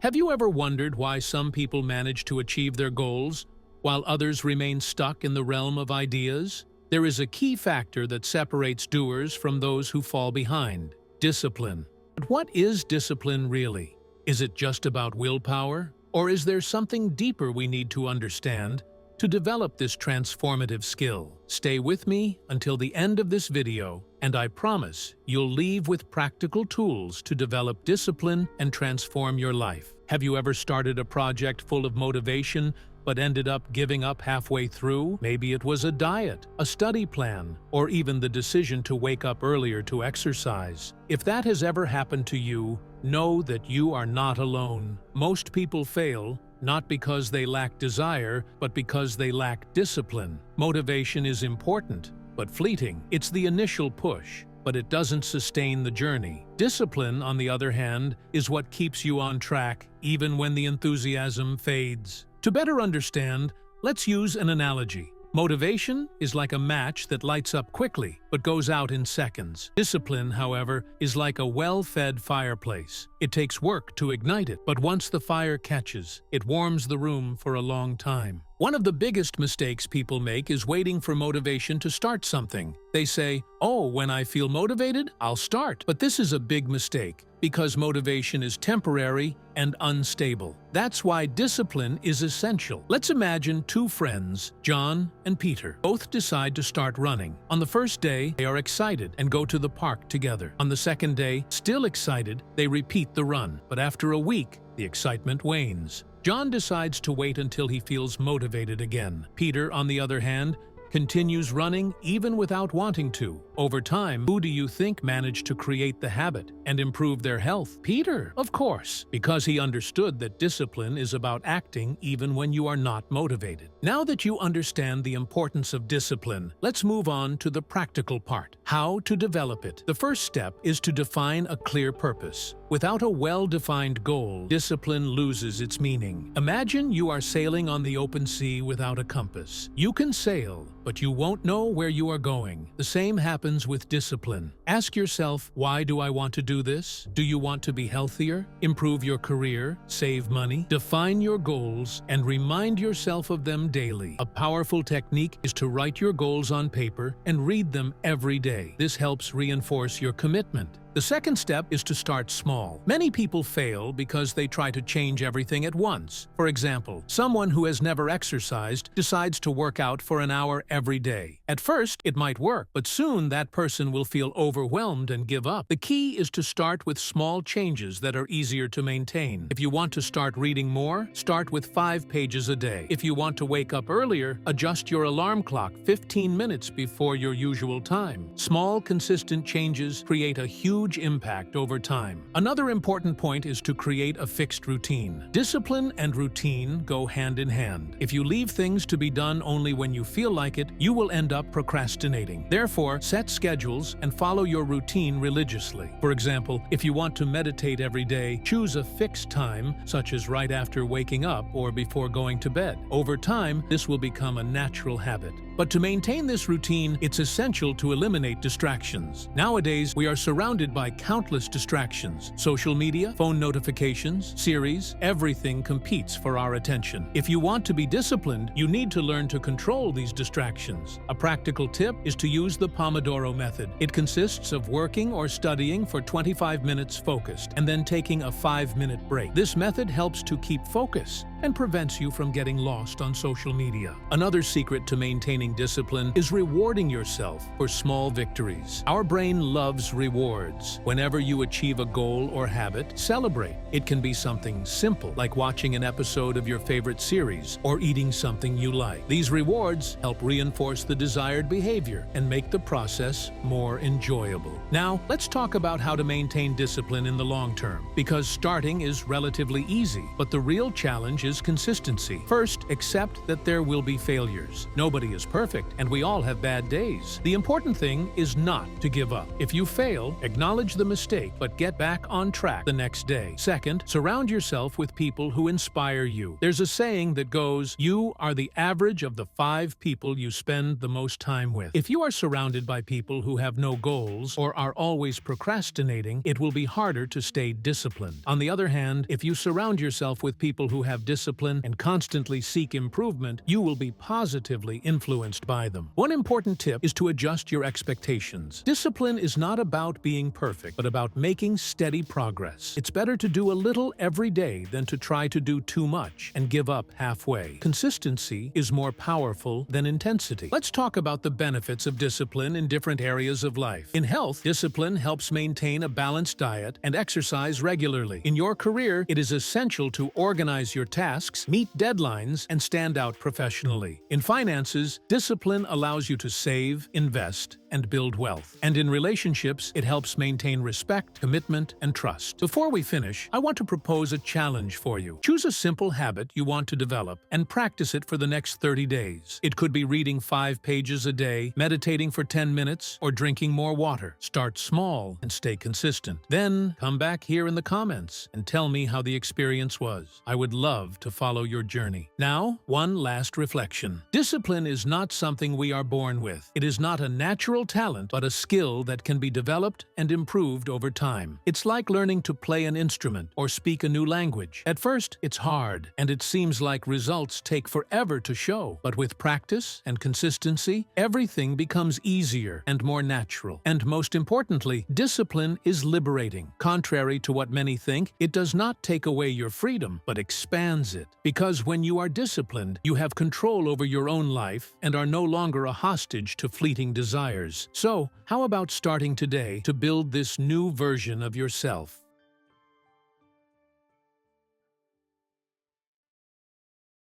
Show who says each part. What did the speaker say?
Speaker 1: Have you ever wondered why some people manage to achieve their goals, while others remain stuck in the realm of ideas? There is a key factor that separates doers from those who fall behind: discipline. But what is discipline really? Is it just about willpower? Or is there something deeper we need to understand to develop this transformative skill? Stay with me until the end of this video, and I promise you'll leave with practical tools to develop discipline and transform your life. Have you ever started a project full of motivation but ended up giving up halfway through? Maybe it was a diet, a study plan, or even the decision to wake up earlier to exercise. If that has ever happened to you, know that you are not alone. Most people fail, not because they lack desire, but because they lack discipline. Motivation is important, but fleeting. It's the initial push, but it doesn't sustain the journey. Discipline, on the other hand, is what keeps you on track, even when the enthusiasm fades. To better understand, let's use an analogy. Motivation is like a match that lights up quickly, but goes out in seconds. Discipline, however, is like a well-fed fireplace. It takes work to ignite it, but once the fire catches, it warms the room for a long time. One of the biggest mistakes people make is waiting for motivation to start something. They say, "Oh, when I feel motivated, I'll start." But this is a big mistake, because motivation is temporary and unstable. That's why discipline is essential. Let's imagine two friends, John and Peter. Both decide to start running. On the first day, they are excited and go to the park together. On the second day, still excited, they repeat the run. But after a week, the excitement wanes. John decides to wait until he feels motivated again. Peter, on the other hand, continues running even without wanting to. Over time, who do you think managed to create the habit and improve their health? Peter, of course, because he understood that discipline is about acting even when you are not motivated. Now that you understand the importance of discipline, let's move on to the practical part: how to develop it. The first step is to define a clear purpose. Without a well-defined goal, discipline loses its meaning. Imagine you are sailing on the open sea without a compass. You can sail, but you won't know where you are going. The same happens with discipline. Ask yourself, why do I want to do this? Do you want to be healthier, improve your career, save money? Define your goals and remind yourself of them daily. A powerful technique is to write your goals on paper and read them every day. This helps reinforce your commitment. The second step is to start small. Many people fail because they try to change everything at once. For example, someone who has never exercised decides to work out for an hour every day. At first, it might work, but soon that person will feel overwhelmed and give up. The key is to start with small changes that are easier to maintain. If you want to start reading more, start with 5 pages a day. If you want to wake up earlier, adjust your alarm clock 15 minutes before your usual time. Small, consistent changes create a huge impact over time. Another important point is to create a fixed routine. Discipline and routine go hand in hand. If you leave things to be done only when you feel like it, you will end up procrastinating. Therefore, set schedules and follow your routine religiously. For example, if you want to meditate every day, choose a fixed time, such as right after waking up or before going to bed. Over time, this will become a natural habit. But to maintain this routine, it's essential to eliminate distractions. Nowadays, we are surrounded by countless distractions. Social media, phone notifications, series, everything competes for our attention. If you want to be disciplined, you need to learn to control these distractions. A practical tip is to use the Pomodoro method. It consists of working or studying for 25 minutes focused, and then taking a 5-minute break. This method helps to keep focus and prevents you from getting lost on social media. Another secret to maintaining discipline is rewarding yourself for small victories. Our brain loves rewards. Whenever you achieve a goal or habit, celebrate. It can be something simple, like watching an episode of your favorite series or eating something you like. These rewards help reinforce the desired behavior and make the process more enjoyable. Now, let's talk about how to maintain discipline in the long term, because starting is relatively easy, but the real challenge is is consistency. First, accept that there will be failures. Nobody is perfect, and we all have bad days. The important thing is not to give up. If you fail, acknowledge the mistake, but get back on track the next day. Second, surround yourself with people who inspire you. There's a saying that goes, "You are the average of the 5 people you spend the most time with." If you are surrounded by people who have no goals or are always procrastinating, it will be harder to stay disciplined. On the other hand, if you surround yourself with people who have discipline and constantly seek improvement, you will be positively influenced by them. One important tip is to adjust your expectations. Discipline is not about being perfect, but about making steady progress. It's better to do a little every day than to try to do too much and give up halfway. Consistency is more powerful than intensity. Let's talk about the benefits of discipline in different areas of life. In health, discipline helps maintain a balanced diet and exercise regularly. In your career, it is essential to organize your tasks, meet deadlines, and stand out professionally. In finances, discipline allows you to save, invest, and build wealth. And in relationships, it helps maintain respect, commitment, and trust. Before we finish, I want to propose a challenge for you. Choose a simple habit you want to develop and practice it for the next 30 days. It could be reading 5 pages a day, meditating for 10 minutes, or drinking more water. Start small and stay consistent. Then come back here in the comments and tell me how the experience was. I would love to follow your journey. Now, one last reflection. Discipline is not something we are born with. It is not a natural talent, but a skill that can be developed and improved over time. It's like learning to play an instrument or speak a new language. At first, it's hard, and it seems like results take forever to show. But with practice and consistency, everything becomes easier and more natural. And most importantly, discipline is liberating. Contrary to what many think, it does not take away your freedom, but expands it. Because when you are disciplined, you have control over your own life and are no longer a hostage to fleeting desires. So, how about starting today to build this new version of yourself?